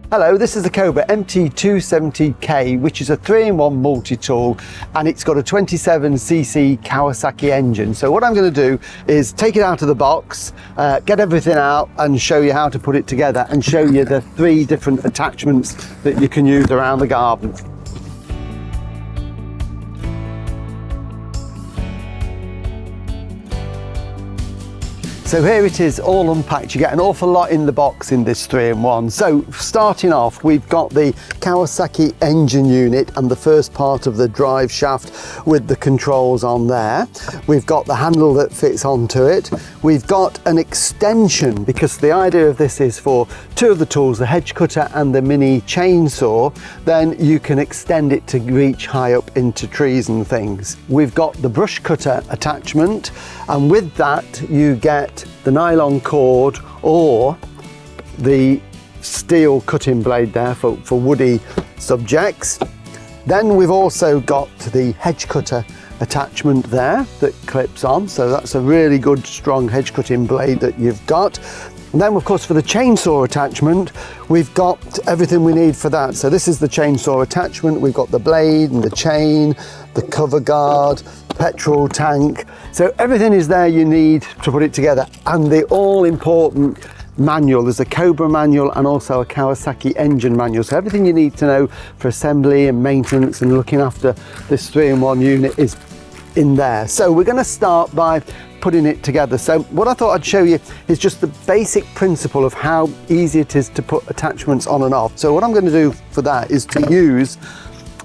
Hello, this is the Cobra MT270K, which is a 3-in-1 multi-tool, and it's got a 27cc Kawasaki engine. So what I'm going to do is take it out of the box, get everything out and show you how to put it together and show you the 3 different attachments that you can use around the garden. So here it is all unpacked. You get an awful lot in the box in this 3-in-1. So starting off, we've got the Kawasaki engine unit and the first part of the drive shaft with the controls on there. We've got the handle that fits onto it. We've got an extension, because the idea of this is for 2 of the tools, the hedge cutter and the mini chainsaw, then you can extend it to reach high up into trees and things. We've got the brush cutter attachment, and with that you get the nylon cord or the steel cutting blade there for woody subjects. Then we've also got the hedge cutter attachment there that clips on, so that's a really good strong hedge cutting blade that you've got. And then of course for the chainsaw attachment, we've got everything we need for that. So this is the chainsaw attachment. We've got the blade and the chain, the cover guard, petrol tank. So everything is there you need to put it together. And the all important manual, there's a Cobra manual and also a Kawasaki engine manual. So everything you need to know for assembly and maintenance and looking after this 3-in-1 unit is in there. So we're going to start by putting it together. So what I thought I'd show you is just the basic principle of how easy it is to put attachments on and off. So what I'm going to do for that is to use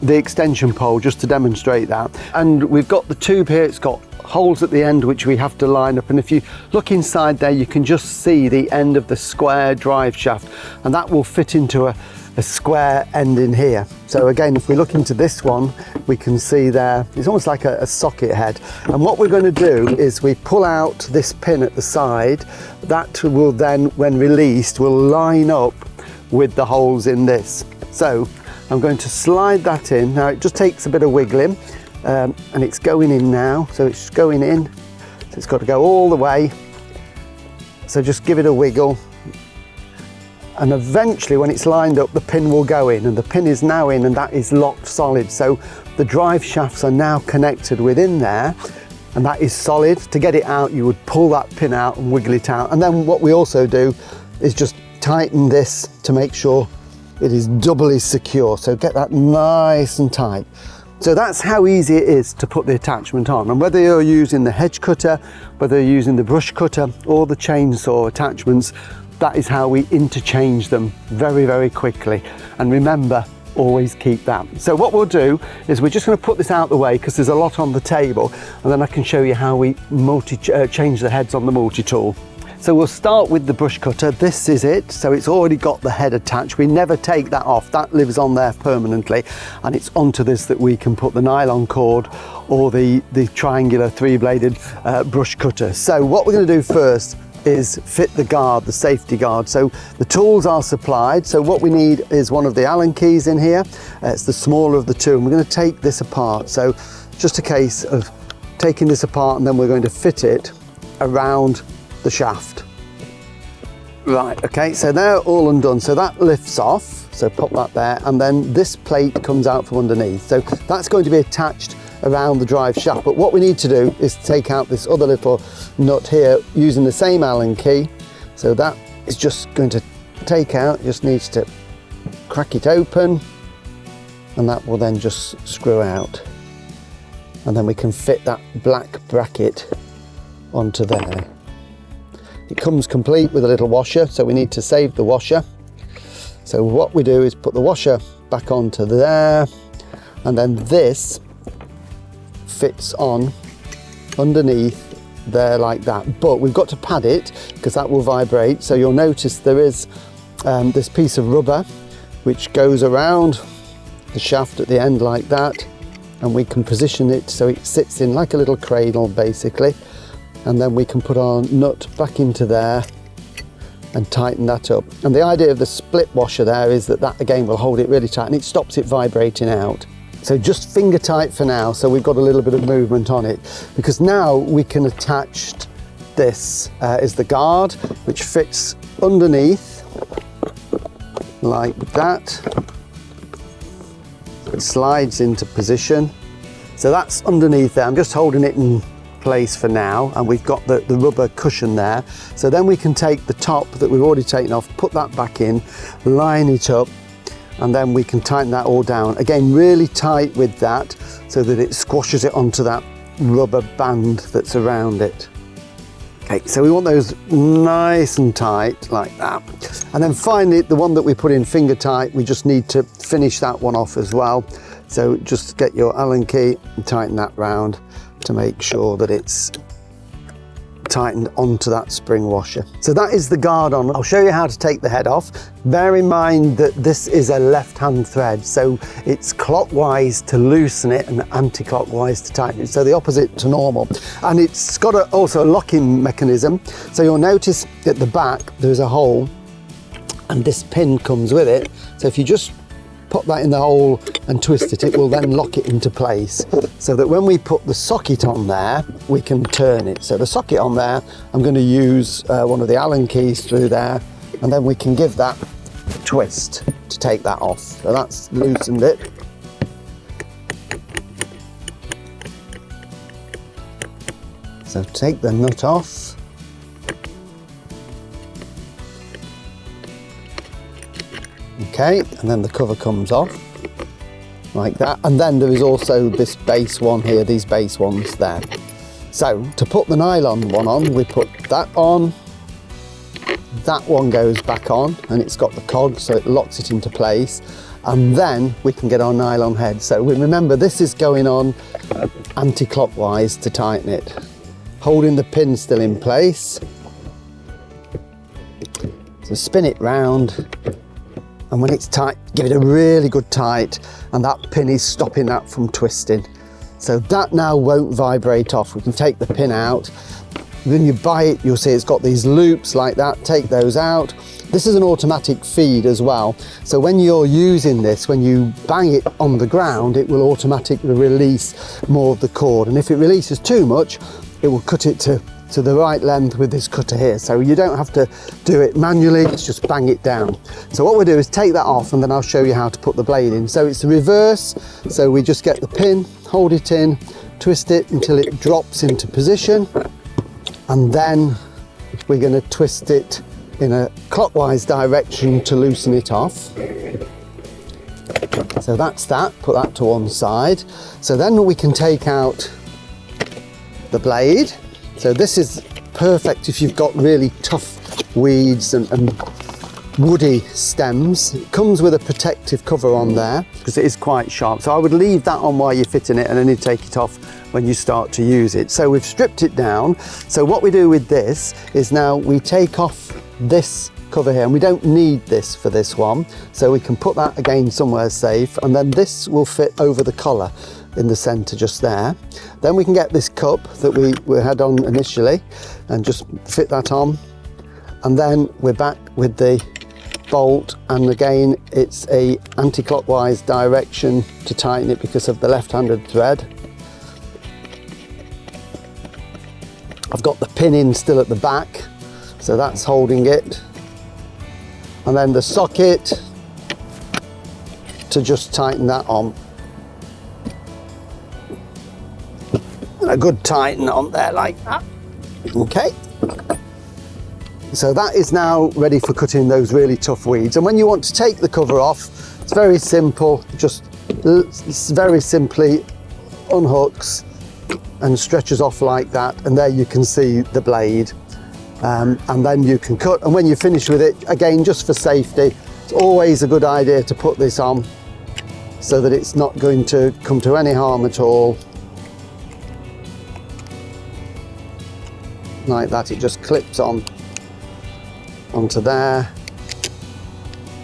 the extension pole just to demonstrate that. And we've got the tube here, it's got holes at the end which we have to line up, and if you look inside there you can just see the end of the square drive shaft, and that will fit into a square end in here. So again, if we look into this one, we can see there it's almost like a socket head, and what we're going to do is we pull out this pin at the side. That will then, when released, will line up with the holes in this. So I'm going to slide that in. Now it just takes a bit of wiggling, and it's going in now, so it's going in, so it's got to go all the way. So just give it a wiggle, and eventually when it's lined up the pin will go in, and the pin is now in and that is locked solid. So the drive shafts are now connected within there, and that is solid. To get it out you would pull that pin out and wiggle it out, and then what we also do is just tighten this to make sure it is doubly secure, so get that nice and tight. So that's how easy it is to put the attachment on, and whether you're using the hedge cutter, whether you're using the brush cutter or the chainsaw attachments, that is how we interchange them very, very quickly. And remember, always keep that. So what we'll do is we're just going to put this out the way because there's a lot on the table, and then I can show you how we change the heads on the multi-tool. So we'll start with the brush cutter. This is it. So it's already got the head attached. We never take that off. That lives on there permanently. And it's onto this that we can put the nylon cord or the triangular 3-bladed brush cutter. So what we're going to do first is fit the guard, the safety guard. So the tools are supplied. So what we need is one of the Allen keys in here. It's the smaller of the two. And we're going to take this apart. So just a case of taking this apart, and then we're going to fit it around the shaft. Right, okay, so they're all undone, so that lifts off, so pop that there, and then this plate comes out from underneath, so that's going to be attached around the drive shaft. But what we need to do is take out this other little nut here using the same Allen key. So that is just going to take out, just needs to crack it open, and that will then just screw out, and then we can fit that black bracket onto there. It comes complete with a little washer, so we need to save the washer. So what we do is put the washer back onto there, and then this fits on underneath there like that. But we've got to pad it because that will vibrate. So you'll notice there is this piece of rubber which goes around the shaft at the end like that, and we can position it so it sits in like a little cradle basically. And then we can put our nut back into there and tighten that up. And the idea of the split washer there is that that again will hold it really tight and it stops it vibrating out. So just finger tight for now, so we've got a little bit of movement on it, because now we can attach this is the guard which fits underneath like that. It slides into position. So that's underneath there. I'm just holding it in place for now, and we've got the rubber cushion there. So then we can take the top that we've already taken off, put that back in, line it up, and then we can tighten that all down. Again, really tight with that so that it squashes it onto that rubber band that's around it. Okay, so we want those nice and tight like that. And then finally, the one that we put in finger tight, we just need to finish that one off as well. So just get your Allen key and tighten that round to make sure that it's tightened onto that spring washer. So that is the guard on. I'll show you how to take the head off. Bear in mind that this is a left-hand thread, so it's clockwise to loosen it and anti-clockwise to tighten it, so the opposite to normal. And it's got also a locking mechanism, so you'll notice at the back there's a hole and this pin comes with it. So if you just pop that in the hole and twist it, it will then lock it into place, so that when we put the socket on there, we can turn it. So the socket on there, I'm going to use one of the Allen keys through there, and then we can give that a twist to take that off. So that's loosened it. So take the nut off. Okay, and then the cover comes off like that, and then there is also this base one here, these base ones there. So to put the nylon one on, we put that on, that one goes back on, and it's got the cog, so it locks it into place, and then we can get our nylon head. So we remember this is going on anti-clockwise to tighten it, holding the pin still in place. So spin it round, and when it's tight, give it a really good tight, and that pin is stopping that from twisting. So that now won't vibrate off. We can take the pin out. When you buy it, you'll see it's got these loops like that. Take those out. This is an automatic feed as well. So when you're using this, when you bang it on the ground, it will automatically release more of the cord. And if it releases too much, it will cut it to the right length with this cutter here. So you don't have to do it manually, it's just bang it down. So what we'll do is take that off, and then I'll show you how to put the blade in. So it's the reverse. So we just get the pin, hold it in, twist it until it drops into position, and then we're going to twist it in a clockwise direction to loosen it off. So that's that, put that to one side. So then we can take out the blade. So this is perfect if you've got really tough weeds and woody stems. It comes with a protective cover on there because it is quite sharp. So I would leave that on while you're fitting it, and then you take it off when you start to use it. So we've stripped it down. So what we do with this is now we take off this cover here, and we don't need this for this one. So we can put that again somewhere safe, and then this will fit over the collar in the center just there. Then we can get this cup that we had on initially and just fit that on, and then we're back with the bolt, and again it's a anti-clockwise direction to tighten it because of the left-handed thread. I've got the pin in still at the back, so that's holding it, and then the socket to just tighten that on. A good tighten on there like that. Okay, so that is now ready for cutting those really tough weeds. And when you want to take the cover off, it's very simple. Just very simply unhooks and stretches off like that, and there you can see the blade, and then you can cut. And when you're finished with it, again, just for safety, it's always a good idea to put this on so that it's not going to come to any harm at all. Like that, it just clips on onto there,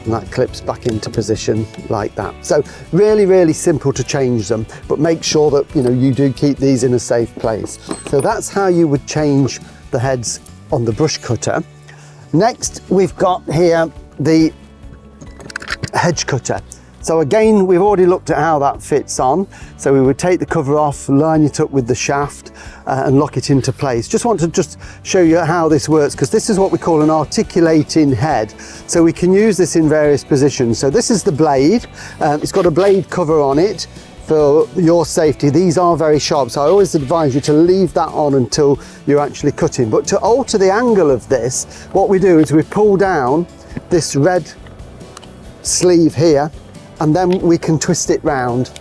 and that clips back into position like that. So really simple to change them, but make sure that you do keep these in a safe place. So that's how you would change the heads on the brush cutter. Next we've got here the hedge cutter. So again, we've already looked at how that fits on. So we would take the cover off, line it up with the shaft and lock it into place. Just want to show you how this works, because this is what we call an articulating head. So we can use this in various positions. So this is the blade. It's got a blade cover on it for your safety. These are very sharp, so I always advise you to leave that on until you're actually cutting. But to alter the angle of this, what we do is we pull down this red sleeve here, and then we can twist it round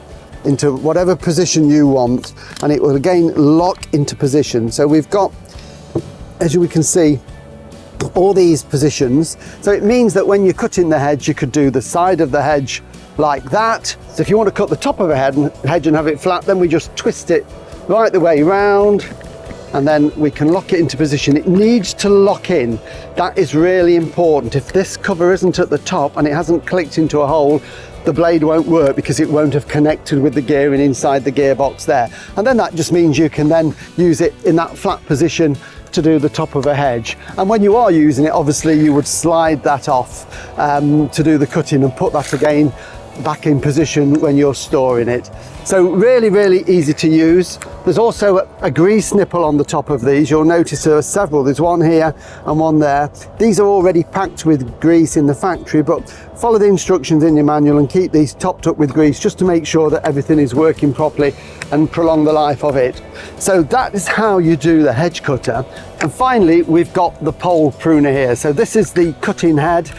into whatever position you want, and it will again lock into position. So we've got, as we can see, all these positions. So it means that when you're cutting the hedge, you could do the side of the hedge like that. So if you want to cut the top of a hedge and have it flat, then we just twist it right the way round, and then we can lock it into position. It needs to lock in. That is really important. If this cover isn't at the top and it hasn't clicked into a hole, the blade won't work, because it won't have connected with the gearing inside the gearbox there. And then that just means you can then use it in that flat position to do the top of a hedge. And when you are using it, obviously you would slide that off to do the cutting, and put that again back in position when you're storing it. So really, really easy to use. There's also a grease nipple on the top of these. You'll notice there are several. There's one here and one there. These are already packed with grease in the factory, but follow the instructions in your manual and keep these topped up with grease, just to make sure that everything is working properly and prolong the life of it. So that is how you do the hedge cutter. And finally, we've got the pole pruner here. So this is the cutting head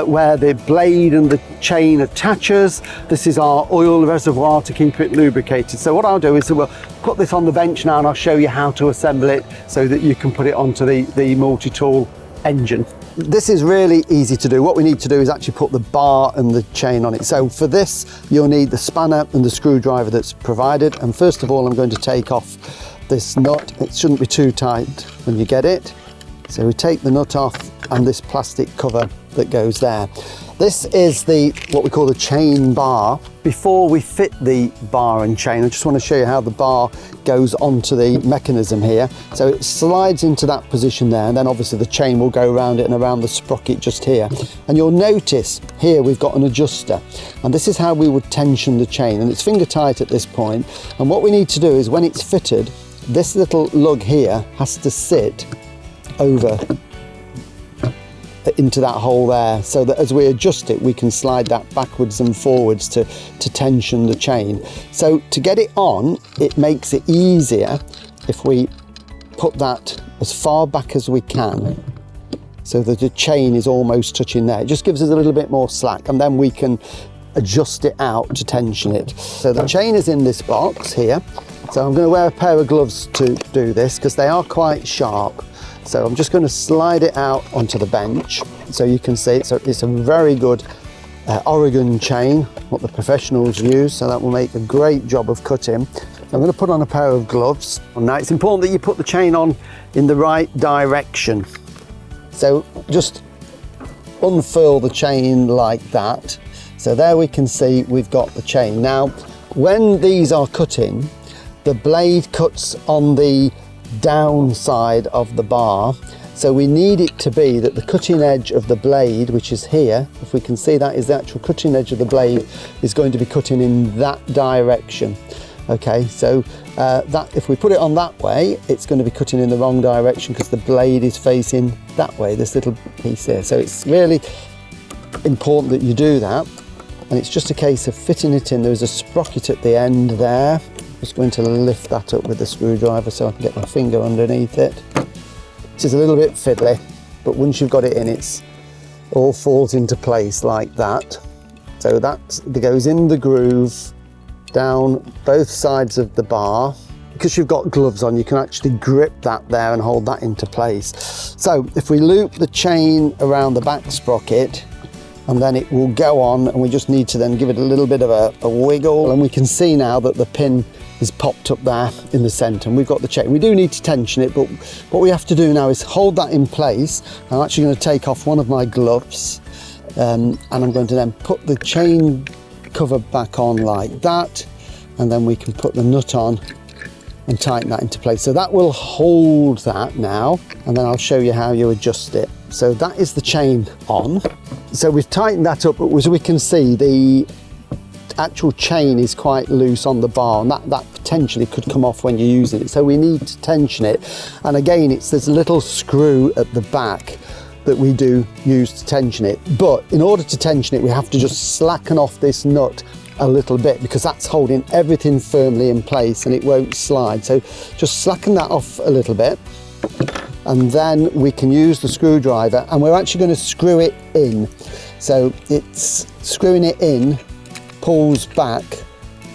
where the blade and the chain attaches. This is our oil reservoir to keep it lubricated. So what I'll do is we'll put this on the bench now, and I'll show you how to assemble it so that you can put it onto the multi-tool engine. This is really easy to do. What we need to do is actually put the bar and the chain on it. So for this, you'll need the spanner and the screwdriver that's provided. And first of all, I'm going to take off this nut. It shouldn't be too tight when you get it. So we take the nut off, and this plastic cover that goes there. This is what we call the chain bar. Before we fit the bar and chain, I just want to show you how the bar goes onto the mechanism here. So it slides into that position there, and then obviously the chain will go around it and around the sprocket just here. And you'll notice here we've got an adjuster, and this is how we would tension the chain, and it's finger tight at this point. And what we need to do is, when it's fitted, this little lug here has to sit over into that hole there, so that as we adjust it, we can slide that backwards and forwards to tension the chain. So to get it on, it makes it easier if we put that as far back as we can, so that the chain is almost touching there. It just gives us a little bit more slack, and then we can adjust it out to tension it. So the chain is in this box here. So I'm going to wear a pair of gloves to do this, because they are quite sharp. So I'm just going to slide it out onto the bench so you can see it. So it's a very good Oregon chain, what the professionals use, so that will make a great job of cutting. I'm going to put on a pair of gloves. Now it's important that you put the chain on in the right direction. So just unfurl the chain like that. So there we can see we've got the chain. Now, when these are cutting, the blade cuts on the downside of the bar, so we need it to be that the cutting edge of the blade, which is here, if we can see that is the actual cutting edge of the blade, is going to be cutting in that direction. Okay, so that if we put it on that way, it's going to be cutting in the wrong direction, because the blade is facing that way, this little piece here. So it's really important that you do that, and it's just a case of fitting it in. There's a sprocket at the end there. Just going to lift that up with the screwdriver so I can get my finger underneath it. This is a little bit fiddly, but once you've got it in, it's all falls into place like that. So that goes in the groove down both sides of the bar. Because you've got gloves on, you can actually grip that there and hold that into place. So if we loop the chain around the back sprocket, and then it will go on, and we just need to then give it a little bit of a wiggle, and we can see now that the pin is popped up there in the centre, and we've got the chain. We do need to tension it, but what we have to do now is hold that in place. I'm actually going to take off one of my gloves, and I'm going to then put the chain cover back on like that, and then we can put the nut on and tighten that into place. So that will hold that now, and then I'll show you how you adjust it. So that is the chain on. So we've tightened that up, but as we can see, the actual chain is quite loose on the bar, and that potentially could come off when you're using it. So we need to tension it. And again, there's a little screw at the back that we do use to tension it. But in order to tension it, we have to just slacken off this nut a little bit, because that's holding everything firmly in place and it won't slide. So just slacken that off a little bit, and then we can use the screwdriver, and we're actually going to screw it in. So it's screwing it in, pulls back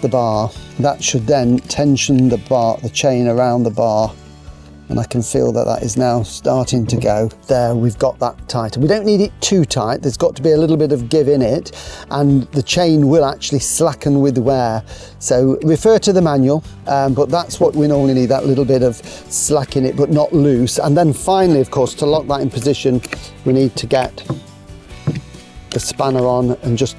the bar. That should then tension the chain around the bar, and I can feel that is now starting to go. There, we've got that tighter. We don't need it too tight. There's got to be a little bit of give in it, and the chain will actually slacken with wear. So refer to the manual, but that's what we normally need, that little bit of slacking it, but not loose. And then finally, of course, to lock that in position, we need to get the spanner on and just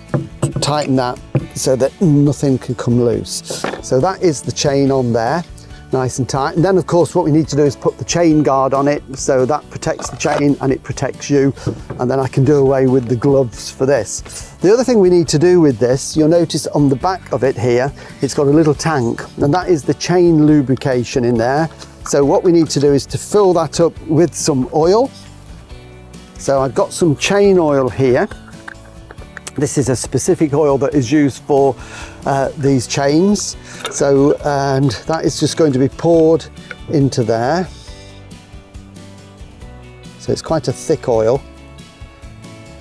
tighten that so that nothing can come loose. So that is the chain on there, nice and tight. And then of course what we need to do is put the chain guard on it, so that protects the chain and it protects you, and then I can do away with the gloves for this. The other thing we need to do with this, you'll notice on the back of it here, it's got a little tank, and that is the chain lubrication in there. So what we need to do is to fill that up with some oil. So I've got some chain oil here. This is a specific oil that is used for these chains. So, and that is just going to be poured into there. So it's quite a thick oil.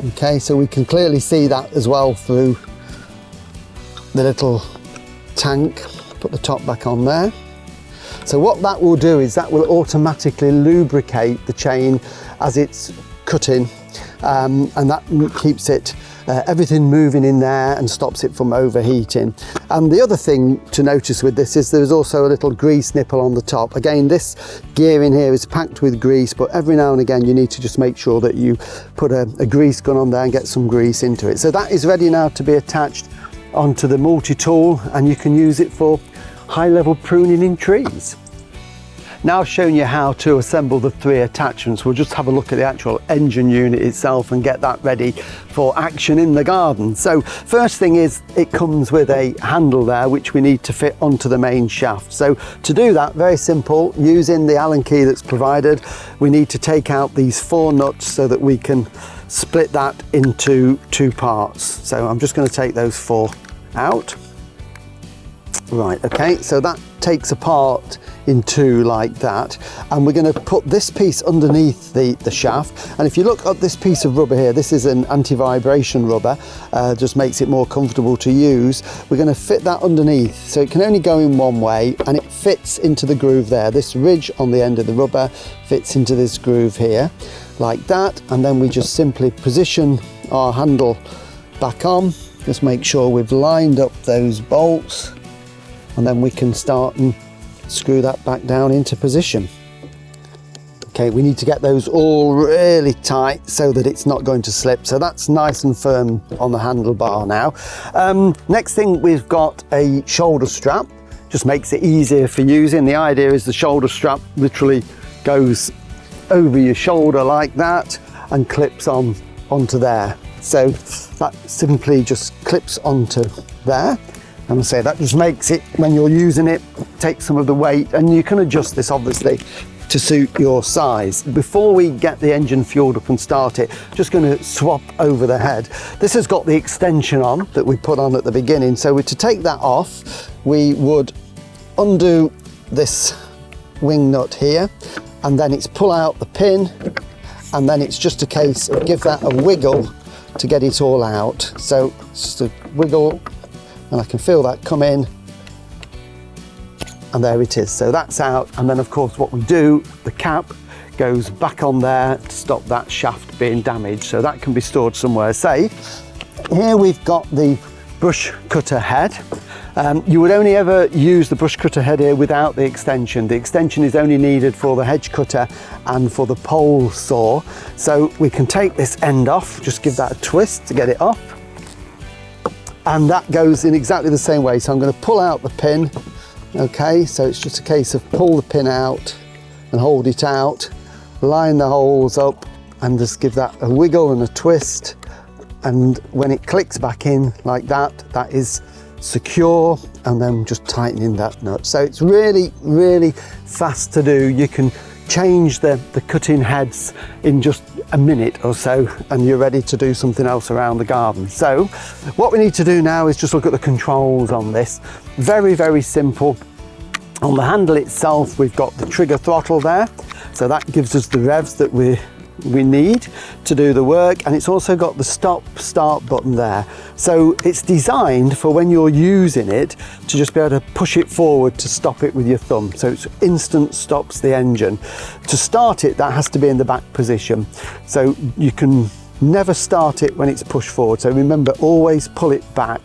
Okay, so we can clearly see that as well through the little tank. Put the top back on there. So what that will do is that will automatically lubricate the chain as it's cutting, and that keeps it everything moving in there and stops it from overheating. And the other thing to notice with this is there's also a little grease nipple on the top. Again, this gear in here is packed with grease, but every now and again you need to just make sure that you put a grease gun on there and get some grease into it. So that is ready now to be attached onto the multi-tool, and you can use it for high-level pruning in trees. Now I've shown you how to assemble the 3 attachments, we'll just have a look at the actual engine unit itself and get that ready for action in the garden. So first thing is, it comes with a handle there which we need to fit onto the main shaft. So to do that, very simple, using the Allen key that's provided, we need to take out these 4 nuts so that we can split that into 2 parts. So I'm just going to take those 4 out. Right, okay, so that takes apart in 2 like that, and we're going to put this piece underneath the shaft. And if you look at this piece of rubber here, this is an anti-vibration rubber, just makes it more comfortable to use. We're going to fit that underneath, so it can only go in one way, and it fits into the groove there. This ridge on the end of the rubber fits into this groove here like that, and then we just simply position our handle back on. Just make sure we've lined up those bolts, and then we can start and screw that back down into position. Okay, we need to get those all really tight so that it's not going to slip. So that's nice and firm on the handlebar now. Next thing, we've got a shoulder strap. Just makes it easier for using. The idea is the shoulder strap literally goes over your shoulder like that and clips onto there. So that simply just clips onto there. And I say that just makes it, when you're using it, take some of the weight, and you can adjust this obviously to suit your size. Before we get the engine fueled up and start it, just going to swap over the head. This has got the extension on that we put on at the beginning. So to take that off, we would undo this wing nut here, and then it's pull out the pin, and then it's just a case of give that a wiggle to get it all out. So it's just a wiggle, and I can feel that come in, and there it is. So that's out, and then of course what we do, the cap goes back on there to stop that shaft being damaged, so that can be stored somewhere safe. Here we've got the brush cutter head. You would only ever use the brush cutter head here without the extension. The extension is only needed for the hedge cutter and for the pole saw. So we can take this end off, just give that a twist to get it off. And that goes in exactly the same way. So I'm going to pull out the pin. Okay, so it's just a case of pull the pin out and hold it out, line the holes up, and just give that a wiggle and a twist. And when it clicks back in like that, that is secure, and then just tightening that nut. So it's really, really fast to do. You can change the cutting heads in just a minute or so, and you're ready to do something else around the garden. So what we need to do now is just look at the controls on this. Very, very simple. On the handle itself, we've got the trigger throttle there, so that gives us the revs that we need to do the work, and it's also got the stop-start button there. So it's designed for when you're using it to just be able to push it forward to stop it with your thumb. So it's instant stops the engine. To start it, that has to be in the back position. So you can never start it when it's pushed forward. So remember, always pull it back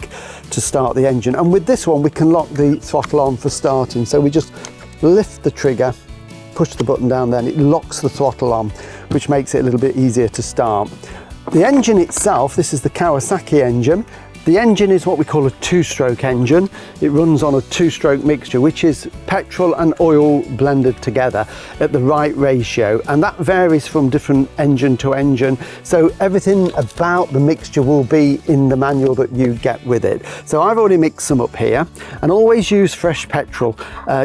to start the engine. And with this one, we can lock the throttle on for starting. So we just lift the trigger, push the button down there, and it locks the throttle on, which makes it a little bit easier to start. The engine itself, this is the Kawasaki engine. The engine is what we call a two-stroke engine. It runs on a two-stroke mixture, which is petrol and oil blended together at the right ratio, and that varies from different engine to engine. So everything about the mixture will be in the manual that you get with it. So I've already mixed some up here, and always use fresh petrol.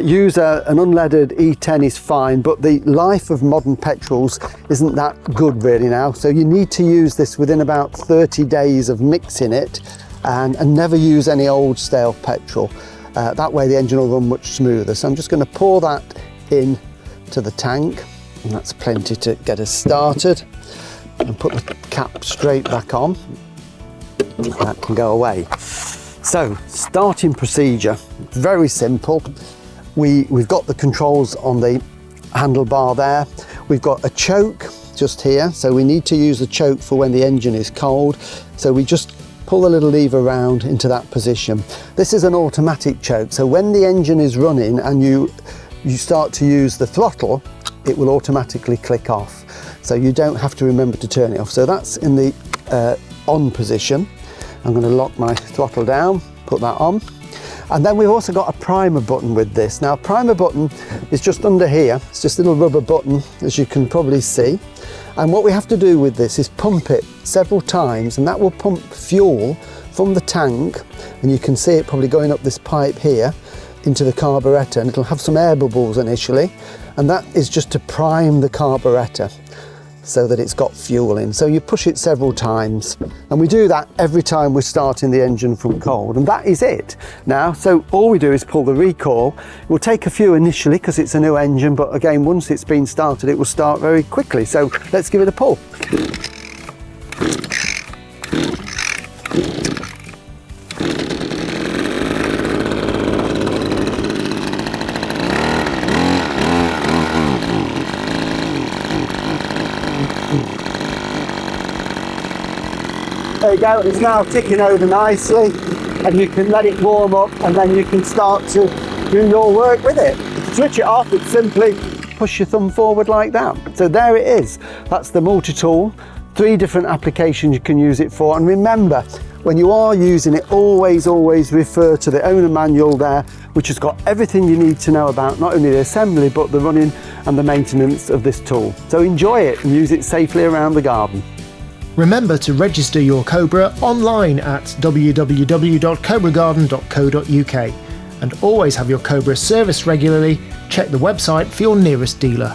Use an unleaded E10 is fine, but the life of modern petrols isn't that good really now. So you need to use this within about 30 days of mixing it. And never use any old stale petrol. That way the engine will run much smoother. So I'm just going to pour that in to the tank, and that's plenty to get us started. And put the cap straight back on. That can go away. So starting procedure, very simple. We've got the controls on the handlebar there. We've got a choke just here, so we need to use the choke for when the engine is cold. So we just pull the little lever around into that position. This is an automatic choke, so when the engine is running and you start to use the throttle, it will automatically click off. So you don't have to remember to turn it off. So that's in the on position. I'm going to lock my throttle down, put that on. And then we've also got a primer button with this. Now, primer button is just under here. It's just a little rubber button, as you can probably see. And what we have to do with this is pump it several times, and that will pump fuel from the tank, and you can see it probably going up this pipe here into the carburettor, and it'll have some air bubbles initially, and that is just to prime the carburettor so that it's got fuel in. So you push it several times, and we do that every time we're starting the engine from cold, and that is it now. So all we do is pull the recoil. It will take a few initially because it's a new engine, but again, once it's been started, it will start very quickly. So let's give it a pull. There you go, it's now ticking over nicely, and you can let it warm up, and then you can start to do your work with it. To switch it off, it's simply push your thumb forward like that. So there it is. That's the multi-tool. 3 different applications you can use it for. And remember, when you are using it, always refer to the owner manual there, which has got everything you need to know about not only the assembly, but the running and the maintenance of this tool. So enjoy it and use it safely around the garden. Remember to register your Cobra online at www.cobragarden.co.uk, and always have your Cobra serviced regularly. Check the website for your nearest dealer.